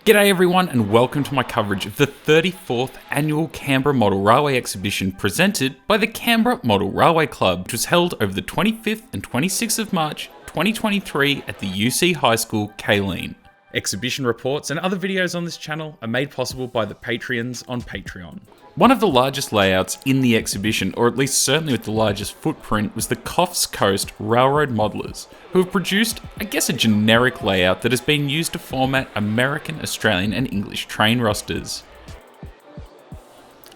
G'day everyone and welcome to my coverage of the 34th Annual Canberra Model Railway Exhibition presented by the Canberra Model Railway Club, which was held over the 25th and 26th of March 2023 at the UC High School, Kaleen. Exhibition reports and other videos on this channel are made possible by the Patreons on Patreon. One of the largest layouts in the exhibition, or at least certainly with the largest footprint, was the Coffs Coast Railroad Modelers, who have produced, I guess, a generic layout that has been used to format American, Australian and English train rosters.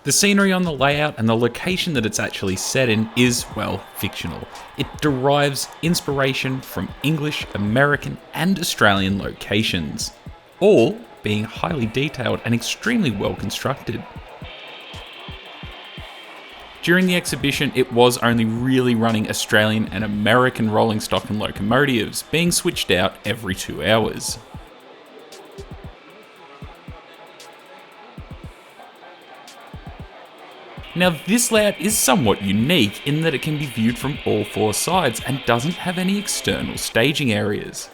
The scenery on the layout and the location that it's actually set in is, well, fictional. It derives inspiration from English, American and Australian locations, all being highly detailed and extremely well constructed. During the exhibition, it was only really running Australian and American rolling stock and locomotives, being switched out every 2 hours. Now this layout is somewhat unique in that it can be viewed from all 4 sides and doesn't have any external staging areas.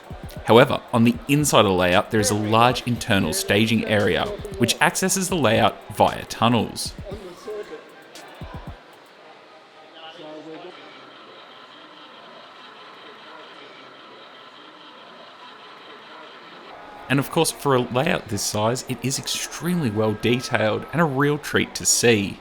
However, on the inside of the layout there is a large internal staging area, which accesses the layout via tunnels. And of course, for a layout this size, it is extremely well detailed and a real treat to see.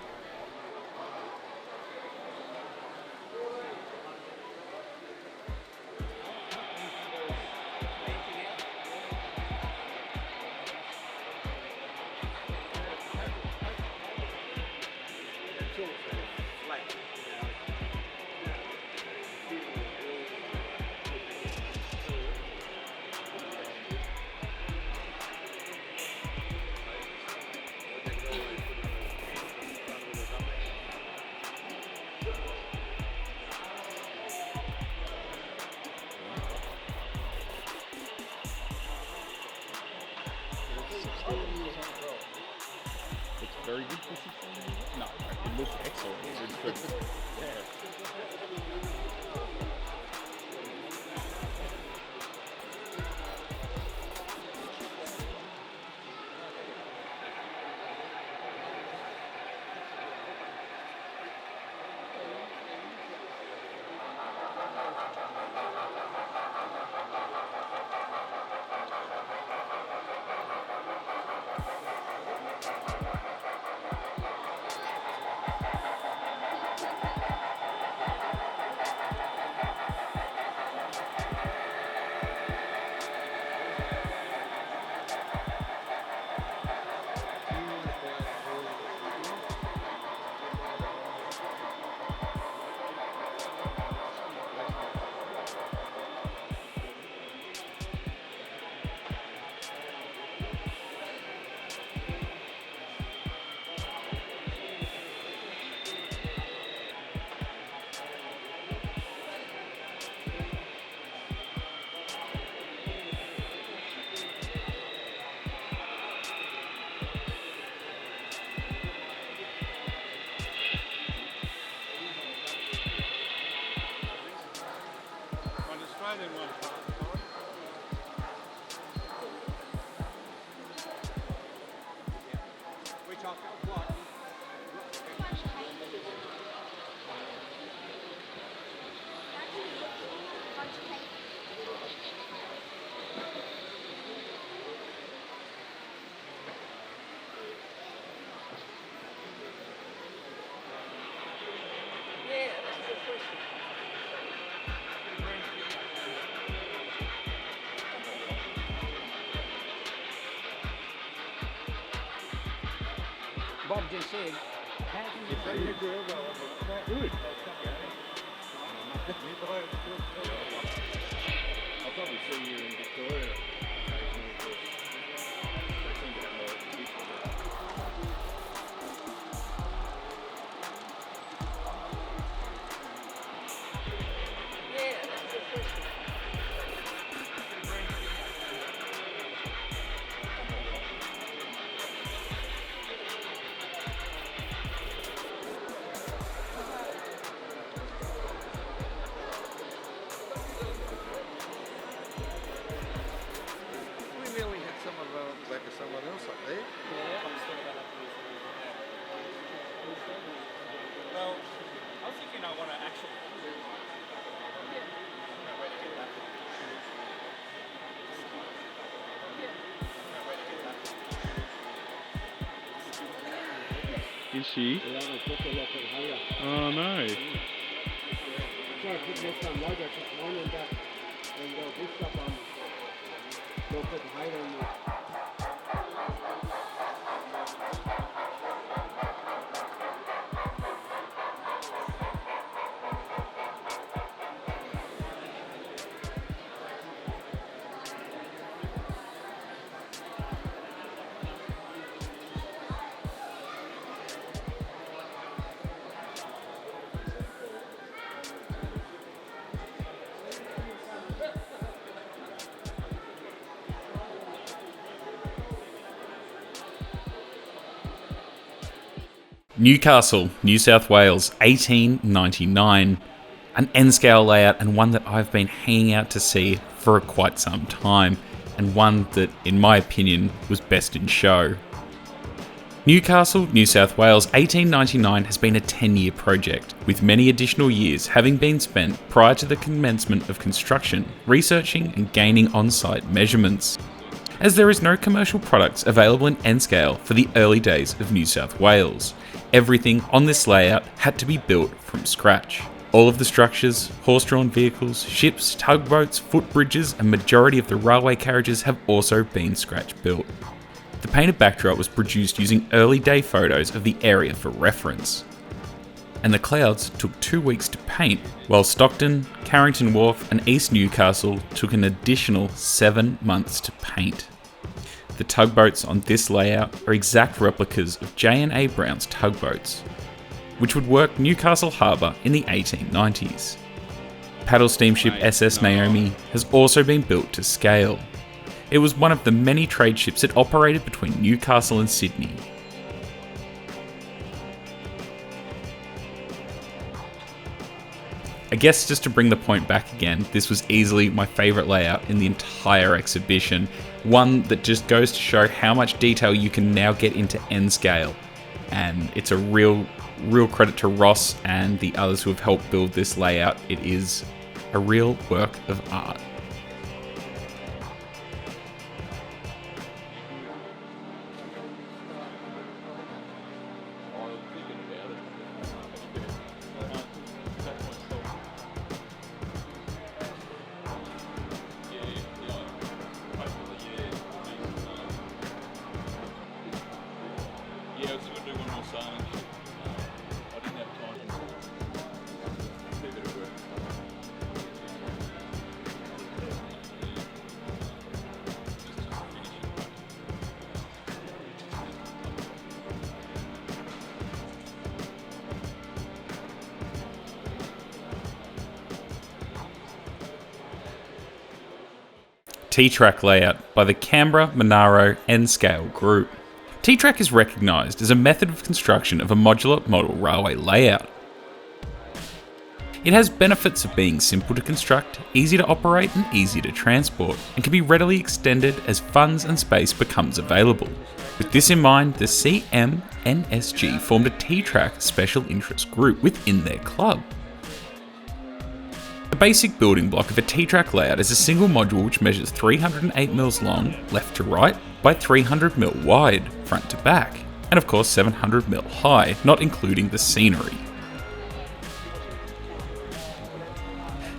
It's very good for 16 years. No, it looks excellent. It's good. Yeah. Bob just said, how can you say you're good? Good. I'll probably see you in Victoria. Is she? Yeah, I took a look at higher. Oh no. So I put next time later, just one and that, and this stuff on. Don't put higher on it. Newcastle, New South Wales, 1899. An N-scale layout, and one that I've been hanging out to see for quite some time, and one that, in my opinion, was best in show. Newcastle, New South Wales, 1899 has been a 10-year project, with many additional years having been spent prior to the commencement of construction, researching and gaining on-site measurements. As there is no commercial products available in N-scale for the early days of New South Wales, everything on this layout had to be built from scratch. All of the structures, horse-drawn vehicles, ships, tugboats, footbridges, and majority of the railway carriages have also been scratch-built. The painted backdrop was produced using early day photos of the area for reference. And the clouds took 2 weeks to paint, while Stockton, Carrington Wharf and East Newcastle took an additional 7 months to paint. The tugboats on this layout are exact replicas of J&A Brown's tugboats, which would work Newcastle Harbour in the 1890s. Paddle steamship SS Naomi has also been built to scale. It was one of the many trade ships that operated between Newcastle and Sydney. I guess just to bring the point back again, this was easily my favourite layout in the entire exhibition, one that just goes to show how much detail you can now get into N-scale, and it's a real credit to Ross and the others who have helped build this layout. It is a real work of art. T-Track layout by the Canberra Monaro N-Scale Group. T-Track is recognised as a method of construction of a modular model railway layout. It has benefits of being simple to construct, easy to operate and easy to transport, and can be readily extended as funds and space becomes available. With this in mind, the CMNSG formed a T-Track special interest group within their club. The basic building block of a T-Track layout is a single module which measures 308mm long, left to right, by 300mm wide, front to back, and of course 700mm high, not including the scenery.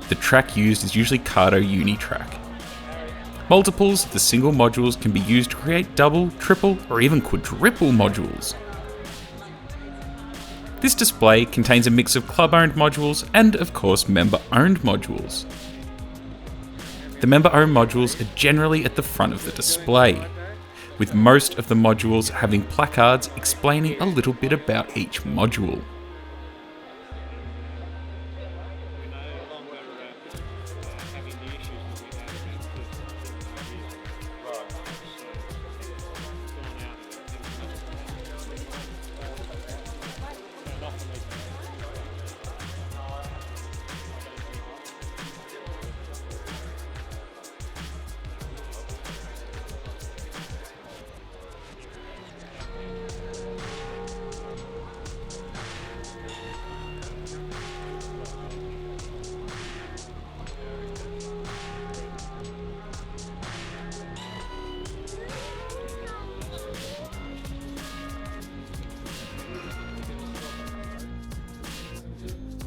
The track used is usually Cardo Unitrack. Multiples of the single modules can be used to create double, triple, or even quadruple modules. This display contains a mix of club-owned modules and, of course, member-owned modules. The member-owned modules are generally at the front of the display, with most of the modules having placards explaining a little bit about each module.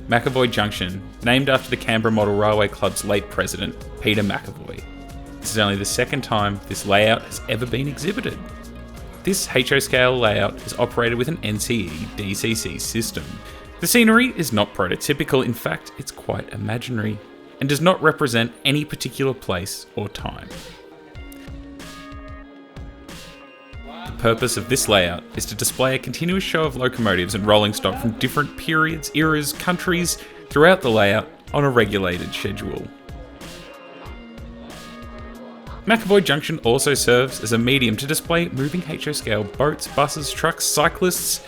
MCEVOY Junction, named after the Canberra Model Railway Club's late president, Peter McEvoy. This is only the second time this layout has ever been exhibited. This HO scale layout is operated with an NCE DCC system. The scenery is not prototypical, in fact it's quite imaginary, and does not represent any particular place or time. The purpose of this layout is to display a continuous show of locomotives and rolling stock from different periods, eras, countries throughout the layout on a regulated schedule. MCEVOY Junction also serves as a medium to display moving HO scale boats, buses, trucks, cyclists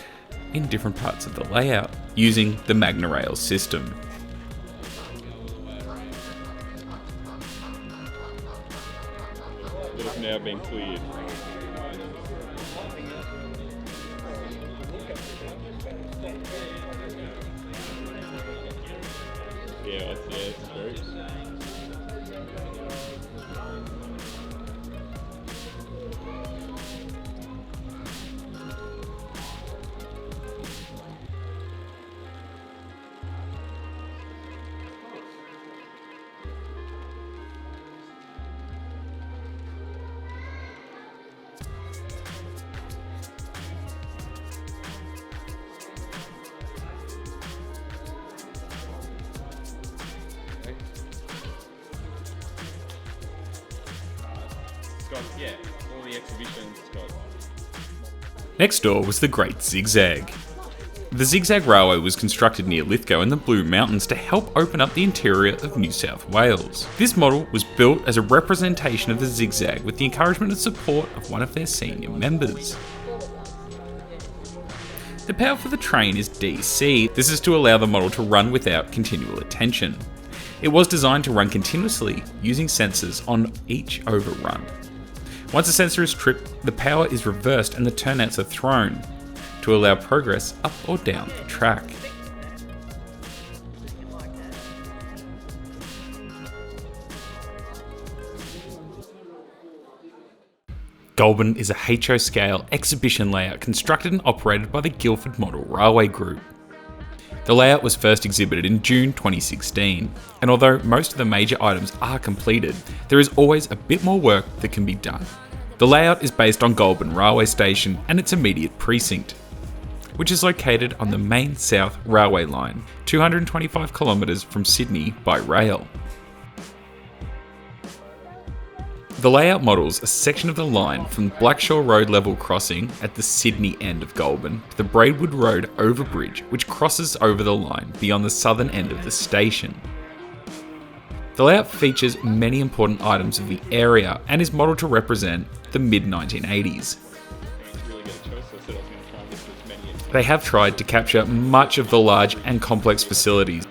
in different parts of the layout using the Magna Rail system. That have now been cleared. Yeah, it's very. Yeah, all the exhibitions got. Next door was the Great Zigzag. The Zigzag Railway was constructed near Lithgow in the Blue Mountains to help open up the interior of New South Wales. This model was built as a representation of the Zigzag with the encouragement and support of one of their senior members. The power for the train is DC. This is to allow the model to run without continual attention. It was designed to run continuously using sensors on each overrun. Once a sensor is tripped, the power is reversed and the turnouts are thrown to allow progress up or down the track. Goulburn is a HO scale exhibition layout constructed and operated by the Guildford Model Railway Group. The layout was first exhibited in June 2016, and although most of the major items are completed, there is always a bit more work that can be done. The layout is based on Goulburn Railway Station and its immediate precinct, which is located on the main South Railway line, 225 kilometres from Sydney by rail. The layout models a section of the line from Blackshaw Road level crossing at the Sydney end of Goulburn to the Braidwood Road overbridge, which crosses over the line beyond the southern end of the station. The layout features many important items of the area and is modelled to represent the mid-1980s. They have tried to capture much of the large and complex facilities.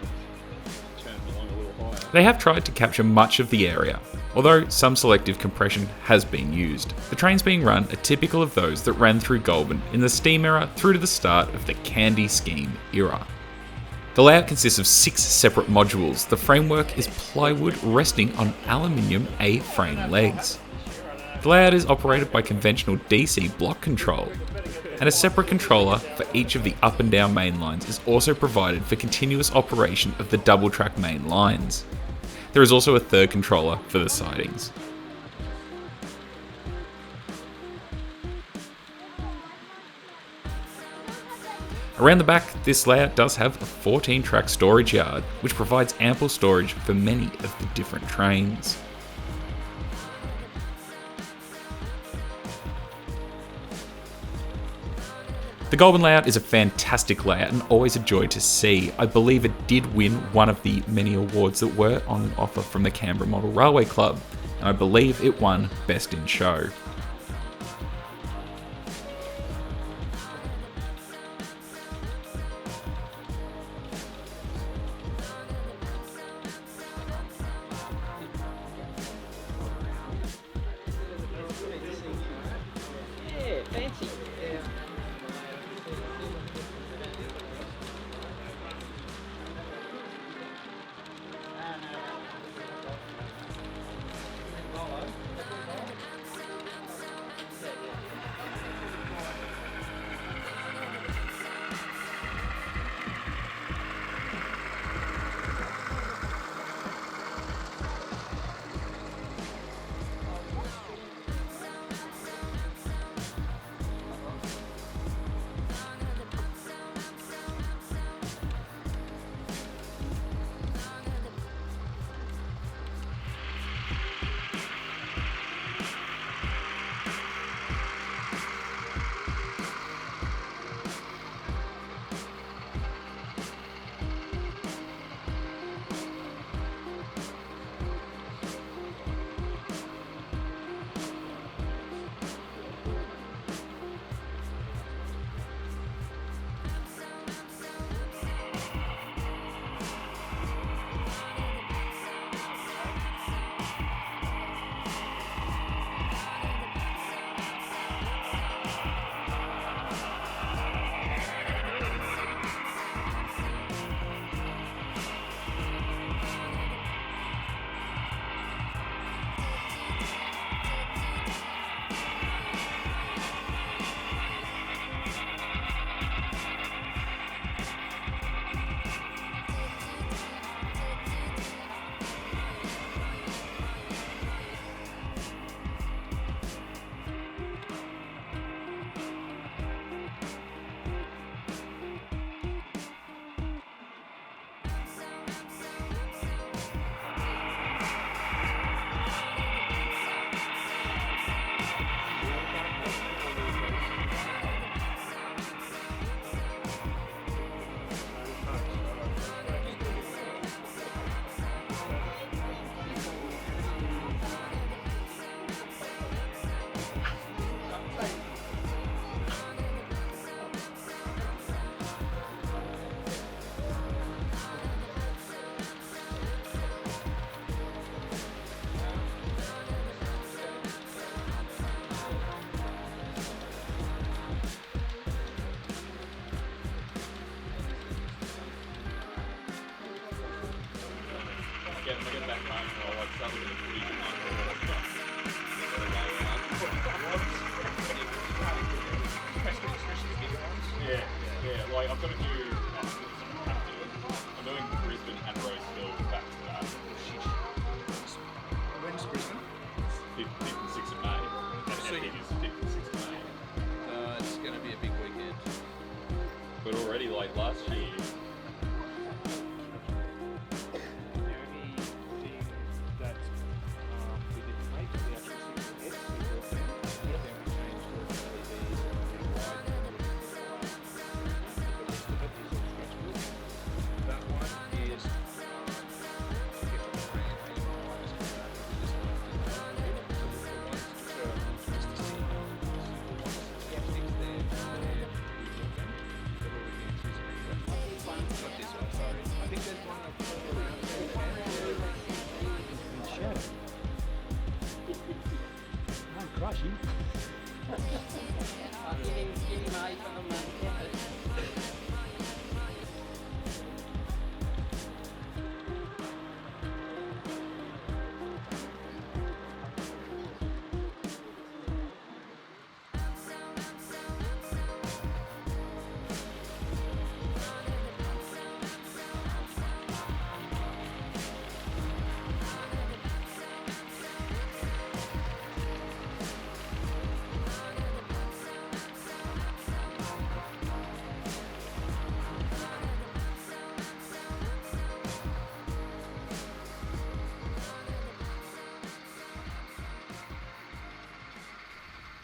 They have tried to capture much of the area, although some selective compression has been used. The trains being run are typical of those that ran through Goulburn in the steam era through to the start of the Candy scheme era. The layout consists of 6 separate modules. The framework is plywood resting on aluminium A-frame legs. The layout is operated by conventional DC block control, and a separate controller for each of the up and down main lines is also provided for continuous operation of the double track main lines. There is also a third controller for the sidings. Around the back, this layout does have a 14-track storage yard, which provides ample storage for many of the different trains. The Goulburn layout is a fantastic layout and always a joy to see. I believe it did win one of the many awards that were on offer from the Canberra Model Railway Club, and I believe it won Best in Show. Yeah, fancy. Yeah. I've got to do. I'm doing Brisbane and Rosehill back to back. When's Brisbane? 5th and 6th of May. And Sweet. Epic is 5th and 6th of May. It's going to be a big weekend. But already, like last year, The only thing that we didn't make was the actual 6S. Then we changed to LEDs and wide. The rest of it is all scratch built. That one is I'm crushing.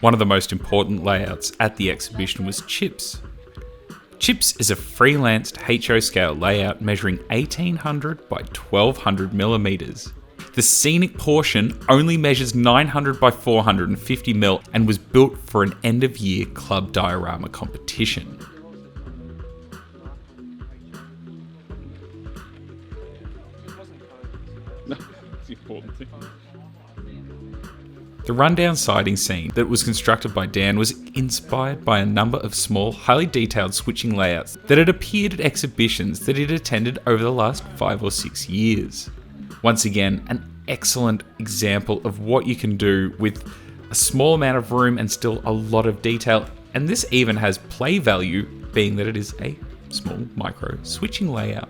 One of the most important layouts at the exhibition was Chips. Chips is a freelanced HO scale layout measuring 1800 by 1200 millimeters. The scenic portion only measures 900 by 450 mil and was built for an end of year club diorama competition. no, it's the important thing. The rundown siding scene that was constructed by Dan was inspired by a number of small, highly detailed switching layouts that had appeared at exhibitions that it attended over the last 5 or 6 years. Once again, an excellent example of what you can do with a small amount of room and still a lot of detail, and this even has play value, being that it is a small micro switching layout.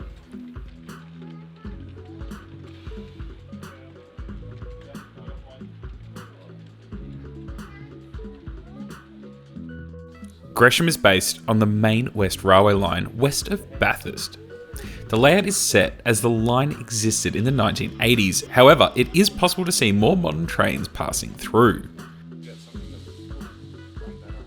Gresham is based on the main West Railway line west of Bathurst. The layout is set as the line existed in the 1980s, however, it is possible to see more modern trains passing through.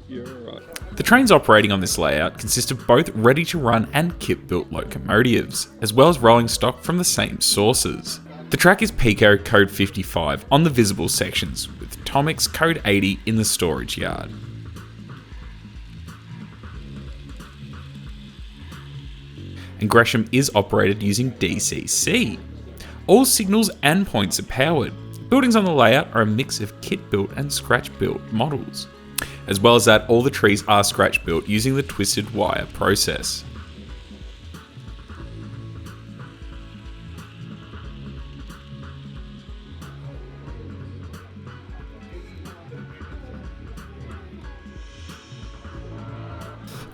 You're right. The trains operating on this layout consist of both ready-to-run and kit-built locomotives, as well as rolling stock from the same sources. The track is Pico code 55 on the visible sections, with Tomix code 80 in the storage yard. And Gresham is operated using DCC. All signals and points are powered. Buildings on the layout are a mix of kit-built and scratch-built models. As well as that, all the trees are scratch-built using the twisted wire process.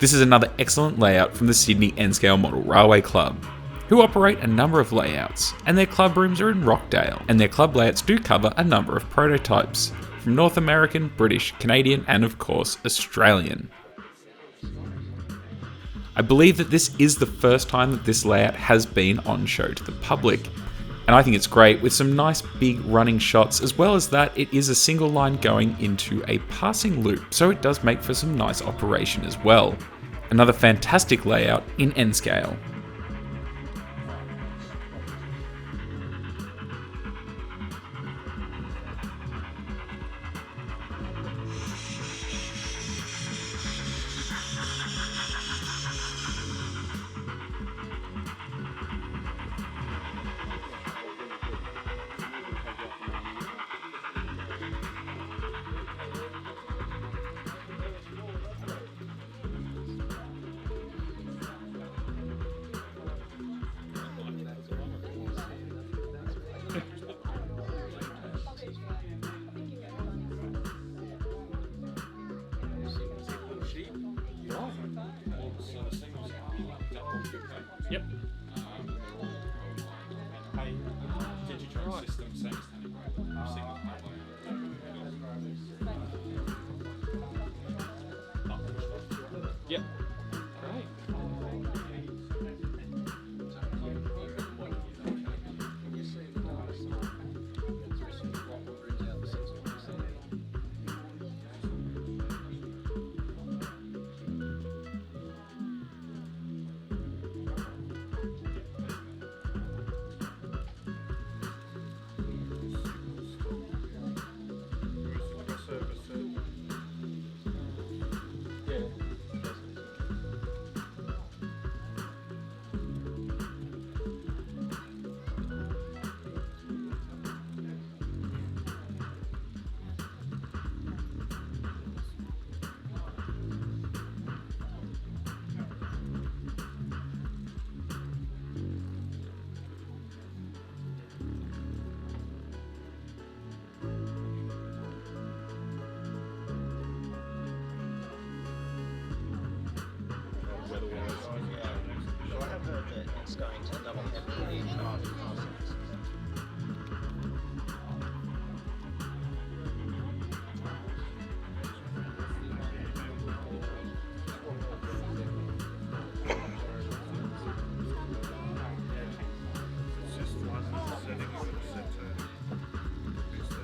This is another excellent layout from the Sydney N-Scale Model Railway Club, who operate a number of layouts, and their club rooms are in Rockdale, and their club layouts do cover a number of prototypes, from North American, British, Canadian, and of course, Australian. I believe that this is the first time that this layout has been on show to the public, and I think it's great with some nice big running shots, as well as that it is a single line going into a passing loop, so it does make for some nice operation as well. Another fantastic layout in N-Scale. just going to double head with each of parcels. It's just one setting you've got to set to boost that.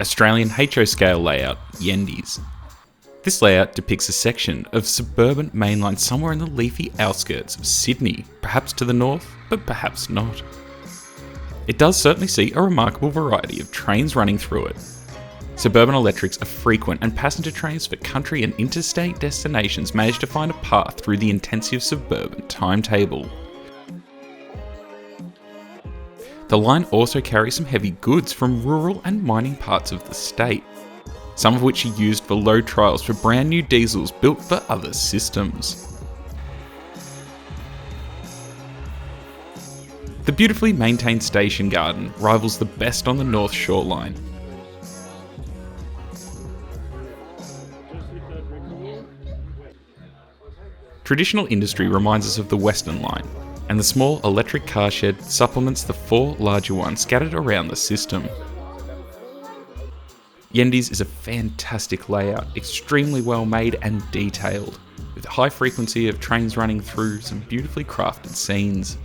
Australian HO scale layout, YENDYS. This layout depicts a section of suburban mainline somewhere in the leafy outskirts of Sydney, perhaps to the north, but perhaps not. It does certainly see a remarkable variety of trains running through it. Suburban electrics are frequent, and passenger trains for country and interstate destinations manage to find a path through the intensive suburban timetable. The line also carries some heavy goods from rural and mining parts of the state, some of which are used for load trials for brand new diesels built for other systems. The beautifully maintained station garden rivals the best on the North Shore line. Traditional industry reminds us of the Western line, and the small electric car shed supplements the 4 larger ones scattered around the system. YENDYS is a fantastic layout, extremely well made and detailed, with a high frequency of trains running through some beautifully crafted scenes.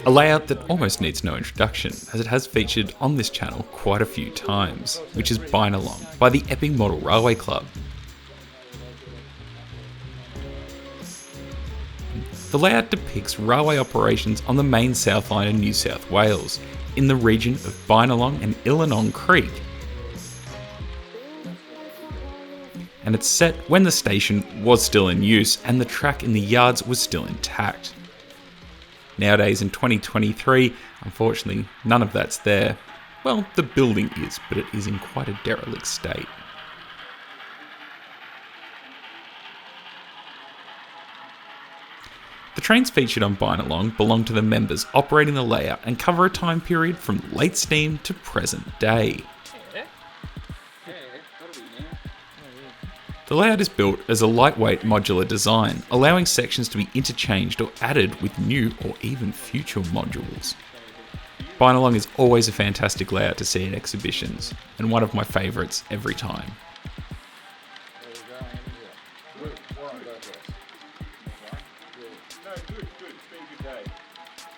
A layout that almost needs no introduction, as it has featured on this channel quite a few times, which is BINALONG by the Epping Model Railway Club. The layout depicts railway operations on the main South Line of New South Wales, in the region of BINALONG and Illinong Creek. And it's set when the station was still in use and the track in the yards was still intact. Nowadays in 2023, unfortunately, none of that's there. Well, the building is, but it is in quite a derelict state. The trains featured on BINALONG belong to the members operating the layout and cover a time period from late steam to present day. The layout is built as a lightweight modular design, allowing sections to be interchanged or added with new or even future modules. BINALONG is always a fantastic layout to see in exhibitions, and one of my favourites every time. No, good. It's been a good day.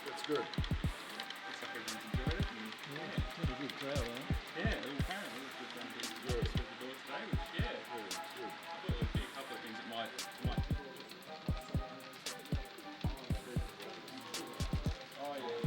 That's good. Looks like everyone's enjoyed it. Yeah, apparently it's good. Good. Today, which, yeah. Good. I thought there would be a couple of things that might. Oh, yeah.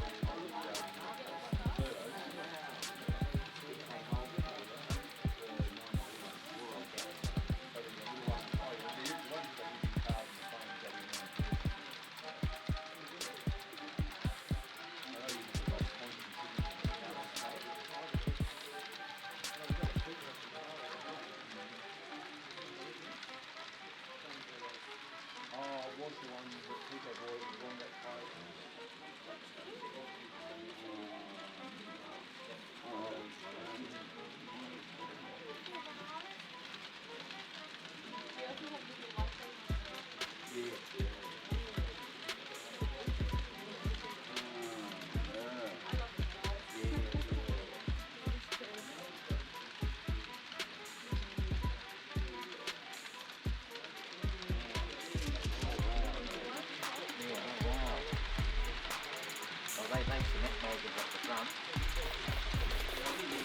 Well, they make the net motors at the front.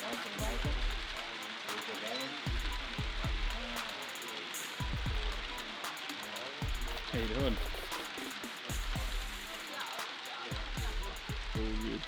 Nice and naked. Here's the van. How you doing? All good.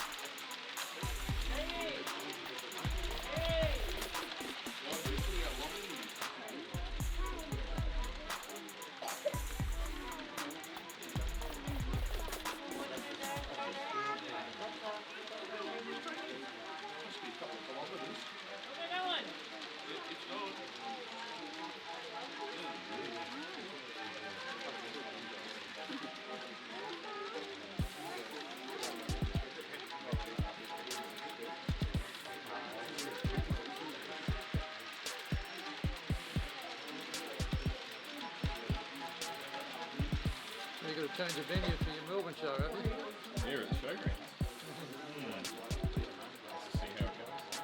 You've got to change the venue for your Melbourne show, haven't you? Here at the showgrounds. Let's see how it goes.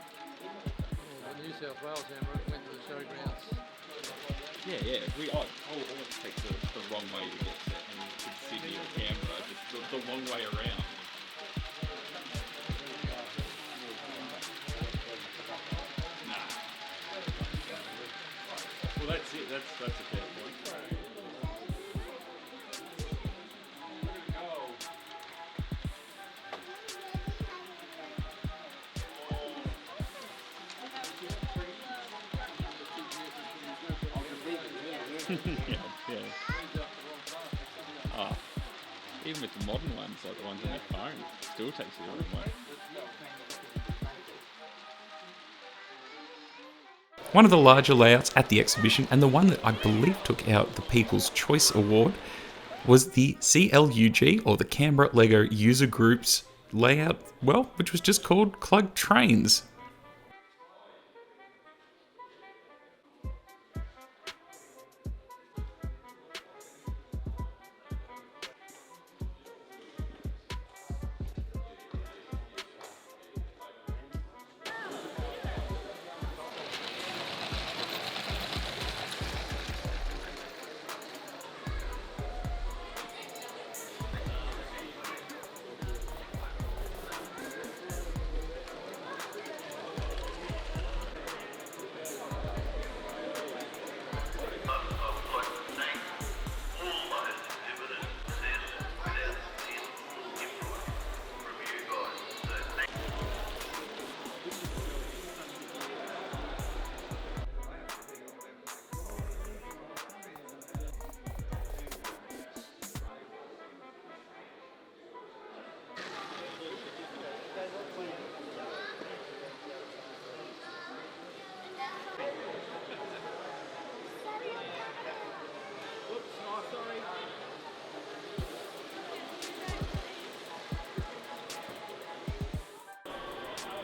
The New South Wales Hammer went to the showgrounds. Yeah. I always take the wrong way to get to Sydney or Canberra, just the long way around. Nah. Well, that's it. That's a fair point. Yeah. Even with the modern ones, like the ones on your phone, it still takes you the wrong way. One of the larger layouts at the exhibition, and the one that I believe took out the People's Choice Award, was the CLUG, or the Canberra Lego User Group's layout, well, which was just called CLUG Trains.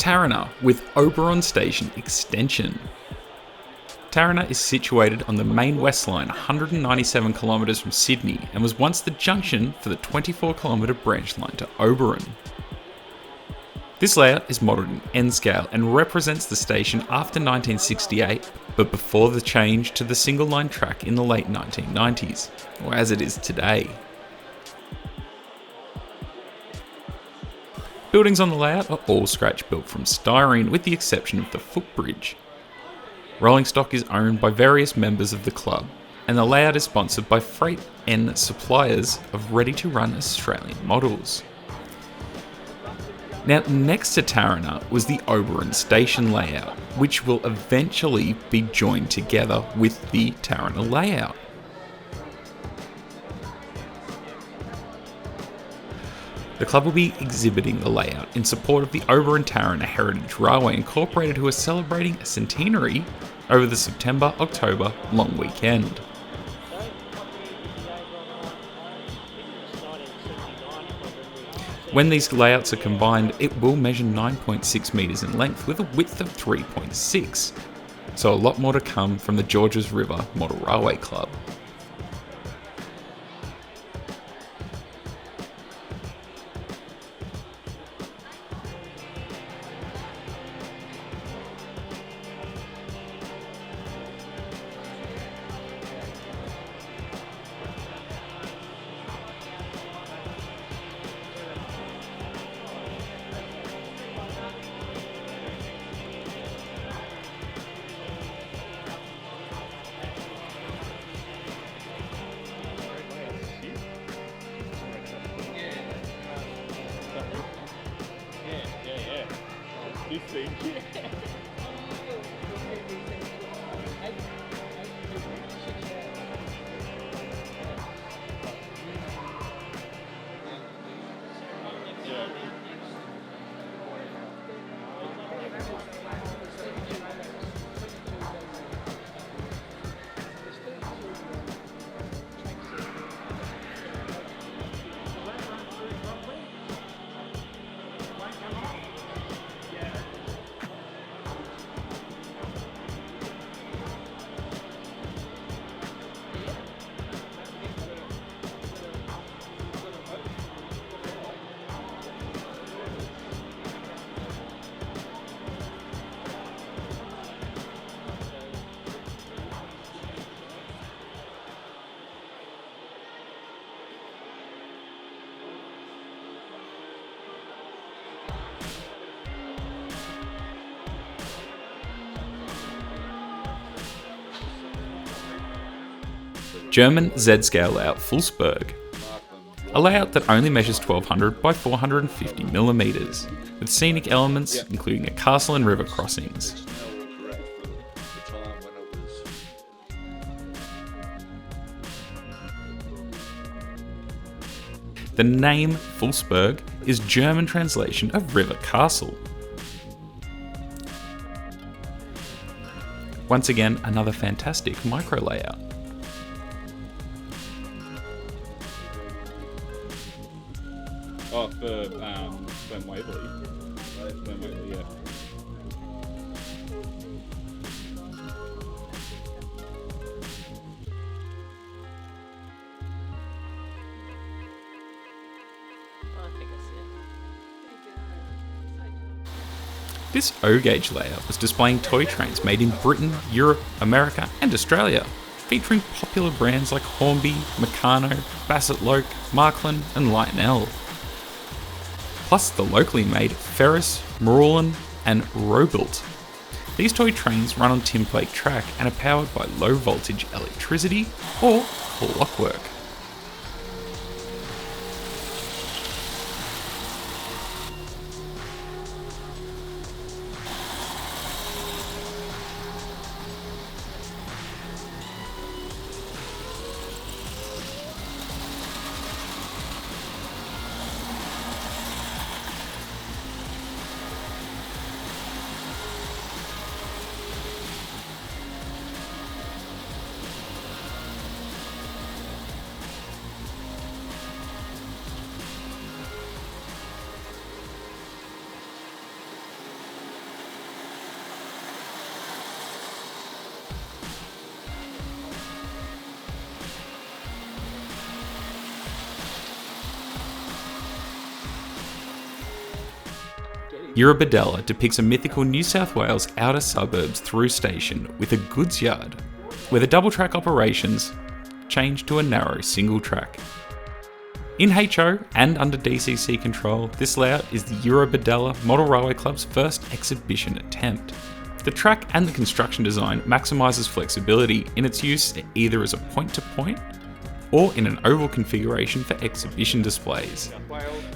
TARANA with Oberon Station Extension. TARANA is situated on the main West Line 197 kilometres from Sydney and was once the junction for the 24-kilometre branch line to Oberon. This layout is modelled in N-scale and represents the station after 1968, but before the change to the single line track in the late 1990s, or as it is today. Buildings on the layout are all scratch built from styrene with the exception of the footbridge. Rolling stock is owned by various members of the club, and the layout is sponsored by Freight N suppliers of ready-to-run Australian models. Now, next to TARANA was the Oberon Station layout, which will eventually be joined together with the TARANA layout. The club will be exhibiting the layout in support of the Oberon TARANA Heritage Railway Incorporated, who are celebrating a centenary over the September-October long weekend. When these layouts are combined, it will measure 9.6 metres in length with a width of 3.6, so a lot more to come from the Georges River Model Railway Club. This thing. German Z-scale layout FLUSSBURG, a layout that only measures 1200 by 450 millimeters, with scenic elements including a castle and river crossings. The name FLUSSBURG is German translation of river castle. Once again, another fantastic micro layout. Oh, for Waverley, yeah. This O-gauge layout was displaying toy trains made in Britain, Europe, America and Australia, featuring popular brands like Hornby, Meccano, Bassett Loke, Markland and Lionel. Plus the locally made Ferris, Marulan and Robuilt. These toy trains run on tinplate track and are powered by low voltage electricity or clockwork. EUROBODALLA depicts a mythical New South Wales outer suburbs through station with a goods yard, where the double track operations changed to a narrow single track. In HO and under DCC control, this layout is the EUROBODALLA Model Railway Club's first exhibition attempt. The track and the construction design maximises flexibility in its use either as a point-to-point or in an oval configuration for exhibition displays.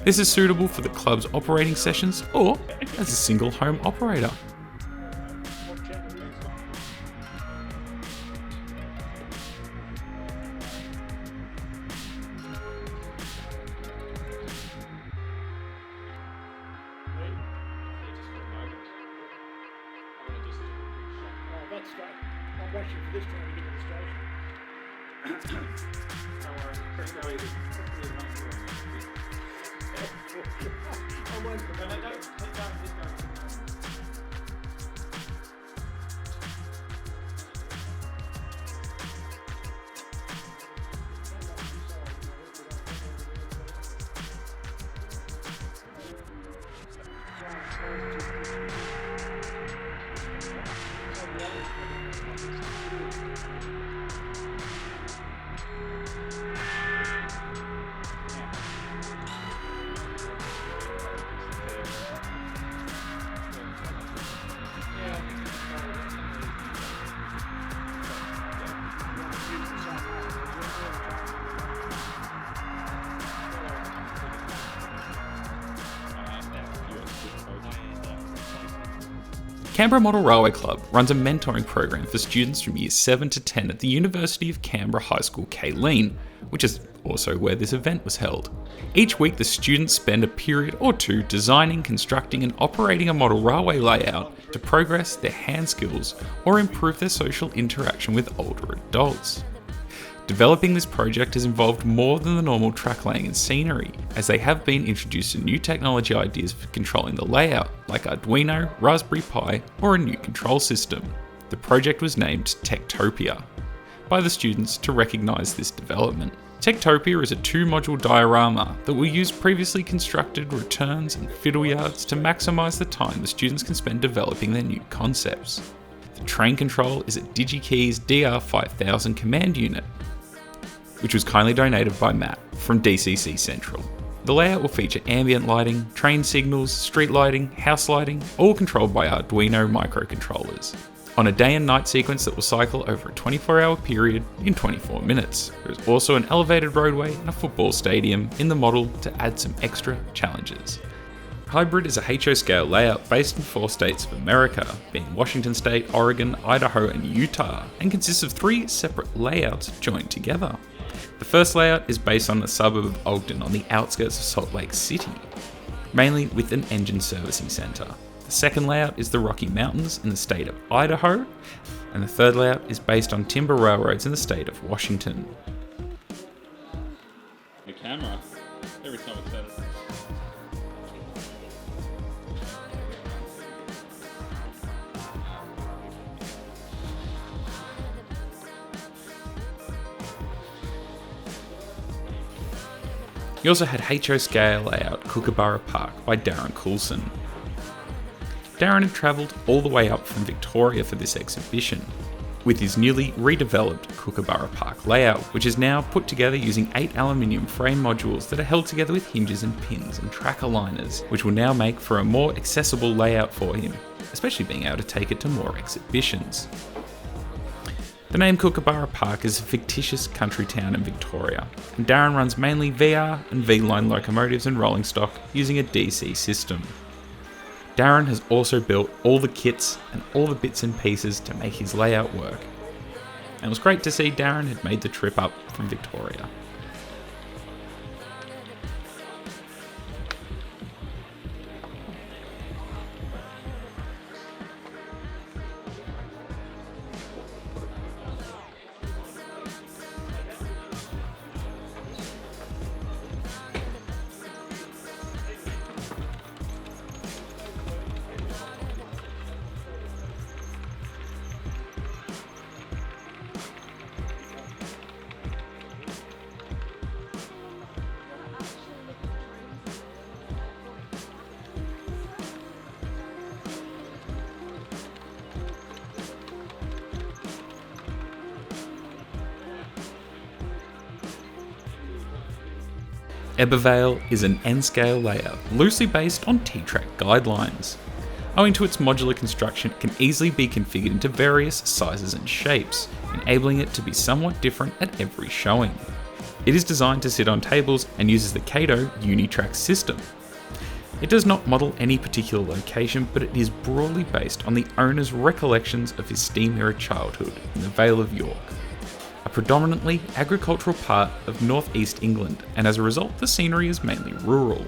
This is suitable for the club's operating sessions or as a single home operator. That's great. I'm watching for this time to get to the station. I'm waiting for that. Canberra Model Railway Club runs a mentoring program for students from years 7 to 10 at the University of Canberra High School Kaleen, which is also where this event was held. Each week the students spend a period or two designing, constructing and operating a model railway layout to progress their hand skills or improve their social interaction with older adults. Developing this project has involved more than the normal track laying and scenery, as they have been introduced to new technology ideas for controlling the layout, like Arduino, Raspberry Pi, or a new control system. The project was named TECHTOPIA by the students to recognise this development. TECHTOPIA is a 2-module diorama that will use previously constructed returns and fiddle yards to maximise the time the students can spend developing their new concepts. The train control is a DigiKeys DR5000 command unit, which was kindly donated by Matt from DCC Central. The layout will feature ambient lighting, train signals, street lighting, house lighting, all controlled by Arduino microcontrollers, on a day and night sequence that will cycle over a 24-hour period in 24 minutes. There is also an elevated roadway and a football stadium in the model to add some extra challenges. Hybrid is a HO scale layout based in 4 states of America, being Washington State, Oregon, Idaho and Utah, and consists of 3 separate layouts joined together. The first layout is based on the suburb of Ogden on the outskirts of Salt Lake City, mainly with an engine servicing centre. The second layout is the Rocky Mountains in the state of Idaho, and the third layout is based on timber railroads in the state of Washington. The camera, every time I set it. You also had HO scale layout KOOKABURRA Park by Darren Coulson. Darren had travelled all the way up from Victoria for this exhibition, with his newly redeveloped KOOKABURRA Park layout, which is now put together using 8 aluminium frame modules that are held together with hinges and pins and track aligners, which will now make for a more accessible layout for him, especially being able to take it to more exhibitions. The name KOOKABURRA Park is a fictitious country town in Victoria, and Darren runs mainly VR and V-line locomotives and rolling stock using a DC system. Darren has also built all the kits and all the bits and pieces to make his layout work, and it was great to see Darren had made the trip up from Victoria. EBORVALE is an N-scale layout, loosely based on T-track guidelines. Owing to its modular construction, it can easily be configured into various sizes and shapes, enabling it to be somewhat different at every showing. It is designed to sit on tables and uses the Kato Unitrack system. It does not model any particular location, but it is broadly based on the owner's recollections of his steam-era childhood in the Vale of York, a predominantly agricultural part of northeast England, and as a result the scenery is mainly rural.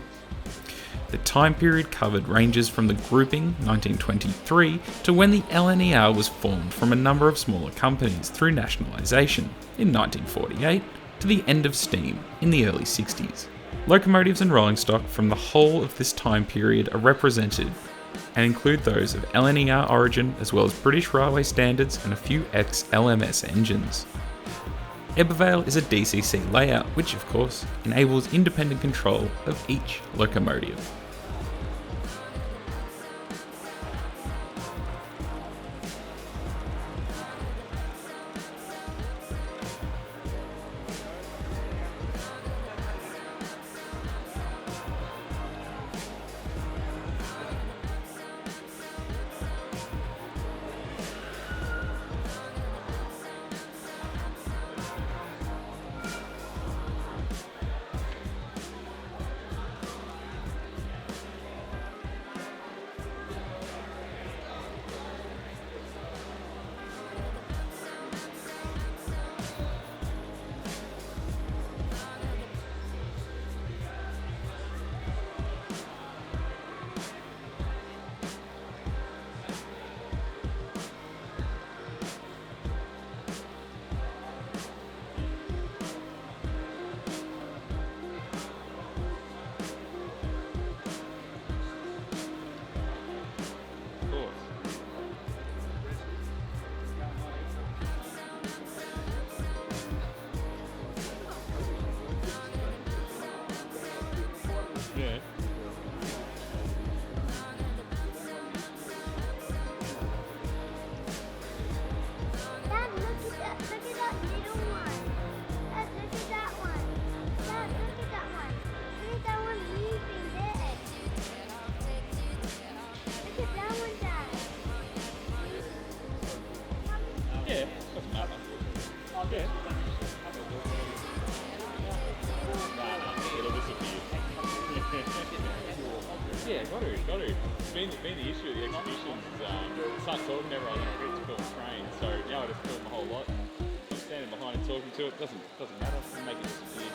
The time period covered ranges from the grouping 1923 to when the LNER was formed from a number of smaller companies through nationalisation in 1948 to the end of steam in the early 60s. Locomotives and rolling stock from the whole of this time period are represented and include those of LNER origin as well as British railway standards and a few ex-LMS engines. EBORVALE is a DCC layout which of course enables independent control of each locomotive. Yeah. Dad, look at that little one. Dad, look at that one. Dad, look at that one. Look at that one moving there. Look at that one, Dad. Yeah, doesn't matter. Yeah. Nah, it'll disappear. Yeah, got to. It's been the issue of the exhibitions. Start talking to everyone and it's film train, so now I just film the whole lot. I'm standing behind and talking to it. Doesn't matter. I'll make it disappear.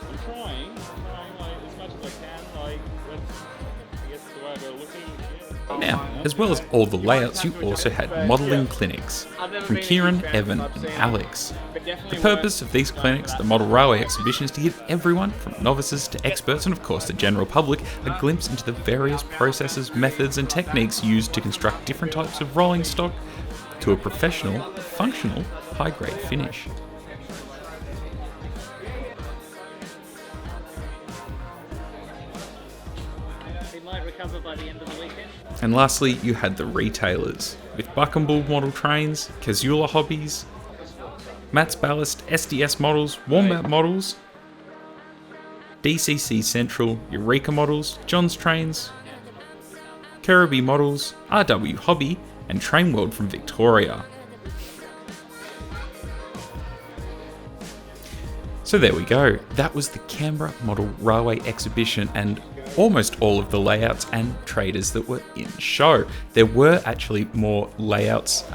I'm trying like as much as I can. Like I guess the way I go looking. Yeah. Now, as well as all the layouts, you also had modelling clinics from Kieran, Evan and Alex. The purpose of these clinics, the Model Railway Exhibition, is to give everyone, from novices to experts and of course the general public, a glimpse into the various processes, methods and techniques used to construct different types of rolling stock to a professional, functional, high-grade finish. They might recover by the end of the weekend. And lastly, you had the retailers, with Buck and Bull model trains, Casula Hobbies, Matt's Ballast, SDS models, Wombat models, DCC Central, Eureka models, John's Trains, Kirriby models, RW Hobby, and Train World from Victoria. So there we go, that was the Canberra Model Railway Exhibition and almost all of the layouts and traders that were in show. There were actually more layouts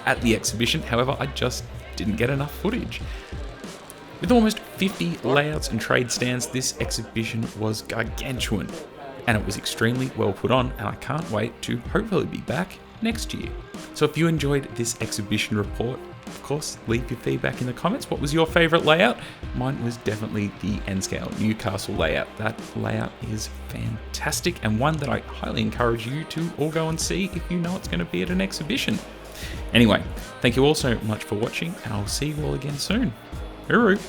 at the exhibition, however I just didn't get enough footage. With almost 50 layouts and trade stands, this exhibition was gargantuan and it was extremely well put on, and I can't wait to hopefully be back next year. So if you enjoyed this exhibition report, of course, leave your feedback in the comments. What was your favourite layout? Mine was definitely the N-scale Newcastle layout. That layout is fantastic and one that I highly encourage you to all go and see if you know it's going to be at an exhibition. Anyway, thank you all so much for watching and I'll see you all again soon. Hooroo!